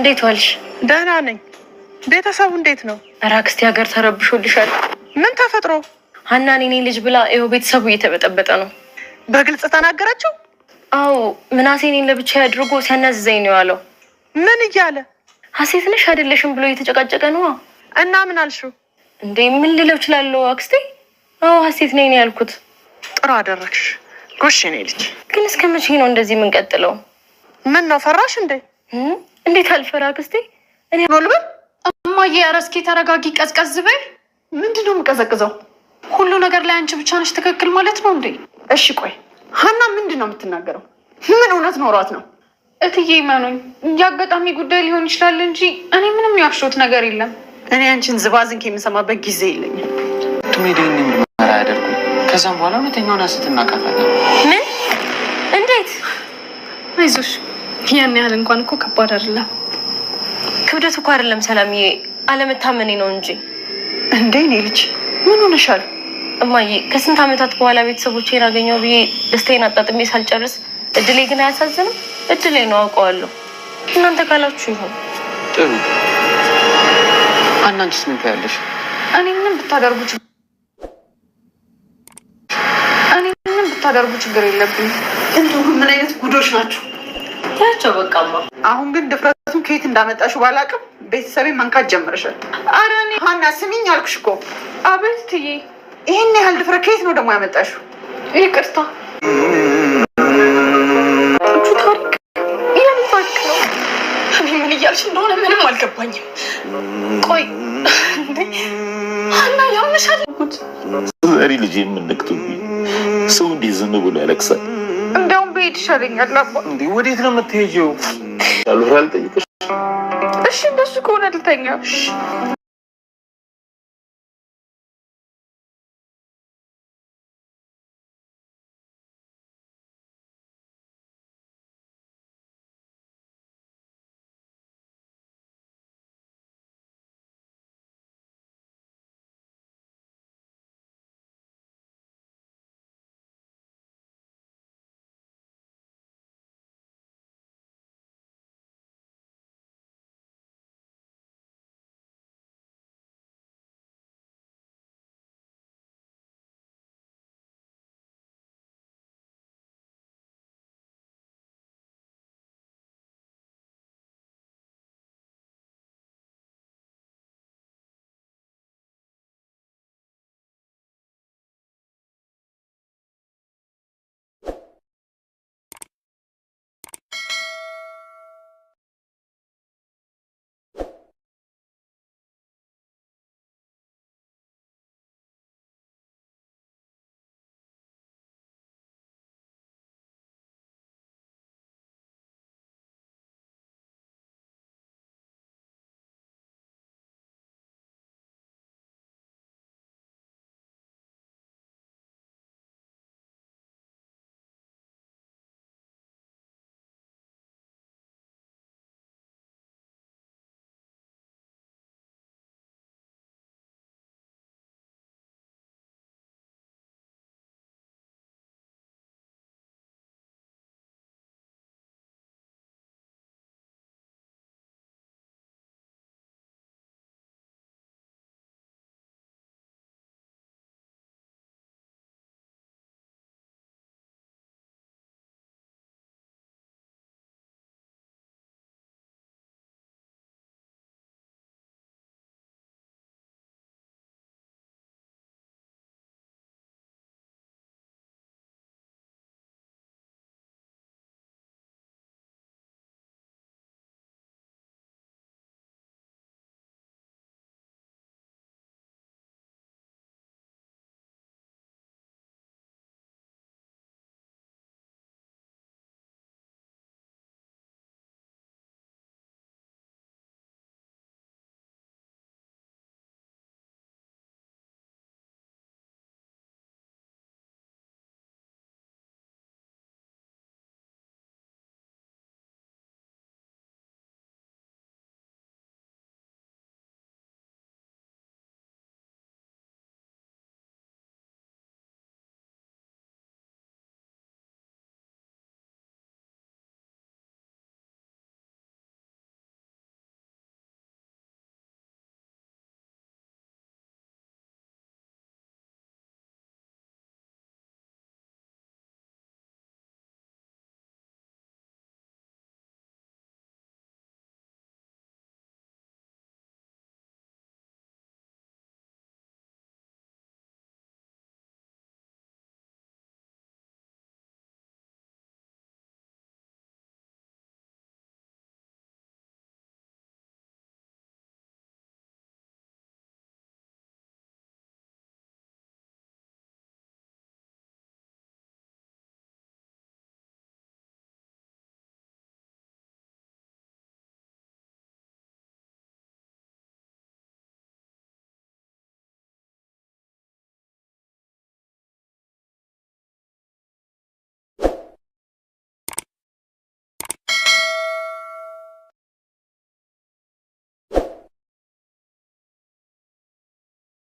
እንዴት ዋልሽ? ደህና ነኝ። ቤተሰቡ እንዴት ነው? ኧረ አክስቴ ሀገር ተረብሾልሻል። ምን ተፈጥሮ? ሀናን የኔ ልጅ ብላ ይኸው ቤተሰቡ እየተበጠበጠ ነው። በግልጽ ተናገረችው? አዎ ምናሴ እኔን ለብቻ አድርጎ ሲያናዝዘኝ ነው ያለው። ምን እያለ? ሀሴት ነሽ አይደለሽም ብሎ እየተጨቃጨቀ ነው። እና ምን አልሽው? እንዴ ምን ልለው እችላለሁ አክስቴ? አዎ ሀሴት ነኝ ነው ያልኩት። ጥሩ አደረግሽ። ጎሽ የኔ ልጅ። ግን እስከ መቼ ነው እንደዚህ የምንቀጥለው? ምን ነው ፈራሽ እንዴ? እንዴት አልፈራ አክስቴ? እኔ ልበል? እማዬ ኧረ እስኪ ተረጋጊ፣ ቀዝቀዝ በይ። ምንድን ነው የምቀዘቅዘው? ሁሉ ነገር ላይ አንቺ ብቻ ነሽ ትክክል ማለት ነው እንዴ? እሺ ቆይ ሀና ምንድን ነው የምትናገረው? ምን እውነት ኖሯት ነው? እትዬ መኑኝ፣ የአጋጣሚ ጉዳይ ሊሆን ይችላል እንጂ እኔ ምንም ያሸሁት ነገር የለም። እኔ አንቺን ዝባዝንክ የምሰማበት ጊዜ የለኝም። ቱሜዴን ምርመራ ያደርጉ። ከዛም በኋላ እውነተኛውን ሀሰት እናውቃታለን። ምን? እንዴት? አይዞሽ፣ ያን ያህል እንኳን እኮ ከባድ አይደለም። ክብደት እኮ አይደለም ሰላምዬ፣ አለመታመኔ ነው እንጂ። እንዴ እኔ ልጅ ምን ሆነሻል? እማዬ ከስንት ዓመታት በኋላ ቤተሰቦቼን አገኘው ብዬ ደስታዬን አጣጥሜ ሳልጨርስ እድሌ ግን አያሳዝንም? እድሌ ነው አውቀዋለሁ። እናንተ ካላችሁ ይሁን። ጥሩ። አንቺስ ምን ታያለሽ? እኔ ምንም ብታደርጉ ችግር የለብኝ። እንዲሁ ምን አይነት ጉዶች ናቸው? ያቸው በቃማ። አሁን ግን ድፍረቱን ከየት እንዳመጣሽው ባላውቅም ቤተሰቤ መንካት ጀምረሻል። ኧረ እኔ ሀና ስሚኝ አልኩሽ እኮ። አቤት እትዬ። ይህን ያህል ድፍረት ከየት ነው ደግሞ ያመጣሽው? ይቅርታ። ታሪክ የኔ ታሪክ ነው። እኔ ምን እያልሽ እንደሆነ ምንም አልገባኝም። ቆይ ሀና ያምሻል? ዛሬ ልጅ የምንክቱብኝ ሰው እንዲህ ዝም ብሎ ያለቅሳል? እንደውም ብሄድ ይሻለኛል። አባ እንዴ ወዴት ነው የምትሄጂው? ያሉት አልጠይቅሽ? እሺ እንደሱ ከሆነ ልተኛ።